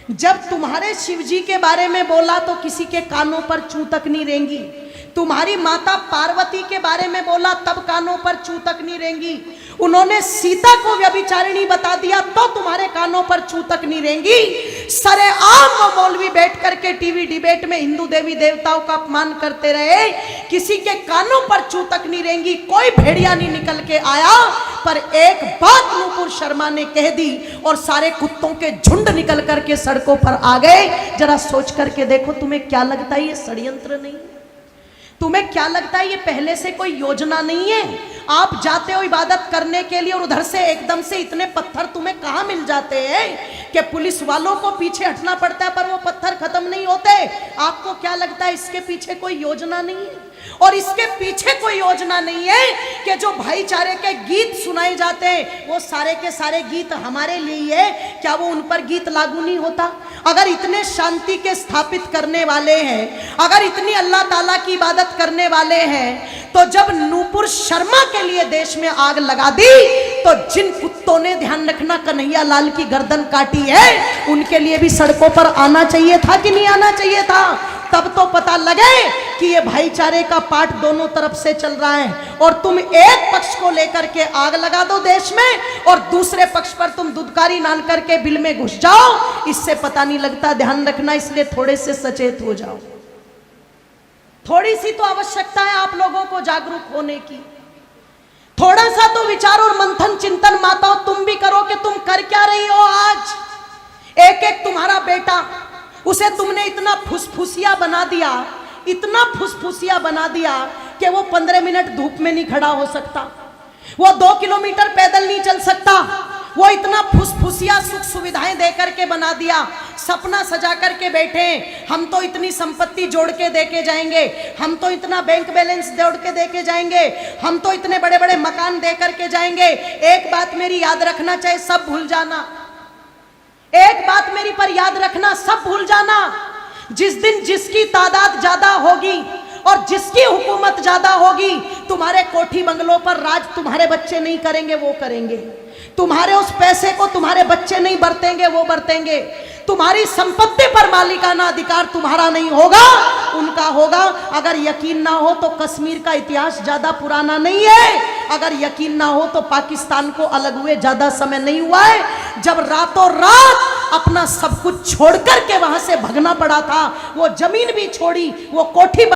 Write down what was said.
जब तुम्हारे शिव जी के बारे में बोला तो किसी के कानों पर चूं तक नहीं रेंगी। तुम्हारी माता पार्वती के बारे में बोला तब कानों पर चूं तक नहीं रेंगी। उन्होंने सीता को व्यभिचारिणी बता दिया तो तुम्हारे कानों पर चूं तक नहीं रेंगी। सरेआम वो मौलवी बैठ करके टीवी डिबेट में हिंदू देवी देवताओं का अपमान करते रहे, किसी के कानों पर चूं तक नहीं रेंगी। कोई भेड़िया नहीं निकल के आया, पर एक बात नूपुर शर्मा ने कह दी और सारे कुत्तों के झुंड निकल करके सड़कों पर आ गए। जरा सोच करके देखो, तुम्हें क्या लगता है ये षड्यंत्र नहीं? तुम्हें क्या लगता है ये पहले से कोई योजना नहीं है? आप जाते हो इबादत करने के लिए और उधर से एकदम से इतने पत्थर तुम्हें कहां मिल जाते हैं कि पुलिस वालों को पीछे हटना पड़ता है, पर वो पत्थर खत्म नहीं होते। आपको क्या लगता है इसके पीछे कोई योजना नहीं है? और इसके पीछे कोई योजना नहीं है कि जो भाईचारे के गीत सुनाए जाते हैं वो सारे के सारे गीत हमारे लिए है, क्या वो उन पर गीत लागू नहीं होता? अगर इतने शांति के स्थापित करने वाले हैं, अगर इतनी अल्लाह ताला की इबादत करने वाले हैं, तो जब नूपुर शर्मा के लिए देश में आग लगा दी तो जिन कुत्तों ने, ध्यान रखना, कन्हैया लाल की गर्दन काटी है, उनके लिए भी सड़कों पर आना चाहिए था कि नहीं आना चाहिए था? तब तो पता लगे कि ये भाईचारे का पाठ दोनों तरफ से चल रहा है। और तुम एक पक्ष को लेकर के आग लगा दो देश में और दूसरे पक्ष पर तुम दुदकारी डाल करके बिल में घुस जाओ, इससे पता नहीं लगता। ध्यान रखना, इसलिए थोड़े से सचेत हो जाओ। थोड़ी सी तो आवश्यकता है आप लोगों को जागरूक होने की। थोड़ा सा तो विचार और मंथन चिंतन माताओं तुम भी करो कि तुम कर क्या रही हो आज। एक एक तुम्हारा बेटा, उसे तुमने इतना फुसफुसिया बना दिया, इतना फुसफुसिया बना दिया कि वो 15 मिनट धूप में नहीं खड़ा हो सकता, वो 2 किलोमीटर पैदल नहीं चल सकता। वो इतना फुसफुसिया सुख सुविधाएं दे करके बना दिया, सपना सजा करके बैठे, हम तो इतनी संपत्ति जोड़ के दे के जाएंगे, हम तो इतना बैंक बैलेंस जोड़ के दे के जाएंगे, हम तो इतने बड़े बड़े मकान दे करके जाएंगे। एक बात मेरी याद रखना, चाहे सब भूल जाना, एक बात मेरी पर याद रखना, सब भूल जाना। जिस दिन जिसकी तादाद ज्यादा होगी और जिसकी हुकूमत ज्यादा होगी, तुम्हारे कोठी बंगलों पर राज तुम्हारे बच्चे नहीं करेंगे, वो करेंगे। तुम्हारे उस पैसे को तुम्हारे बच्चे नहीं बरतेंगे, वो बरतेंगे। तुम्हारी संपत्ति पर मालिकाना अधिकार तुम्हारा नहीं होगा, उनका होगा। अगर यकीन ना हो तो कश्मीर का इतिहास ज्यादा पुराना नहीं है। अगर यकीन ना हो तो पाकिस्तान को अलग हुए ज्यादा समय नहीं हुआ है। जब रातों रात अपना सब कुछ छोड़ करके वहां से भगना पड़ा था, वो जमीन भी छोड़ी, वो कोठी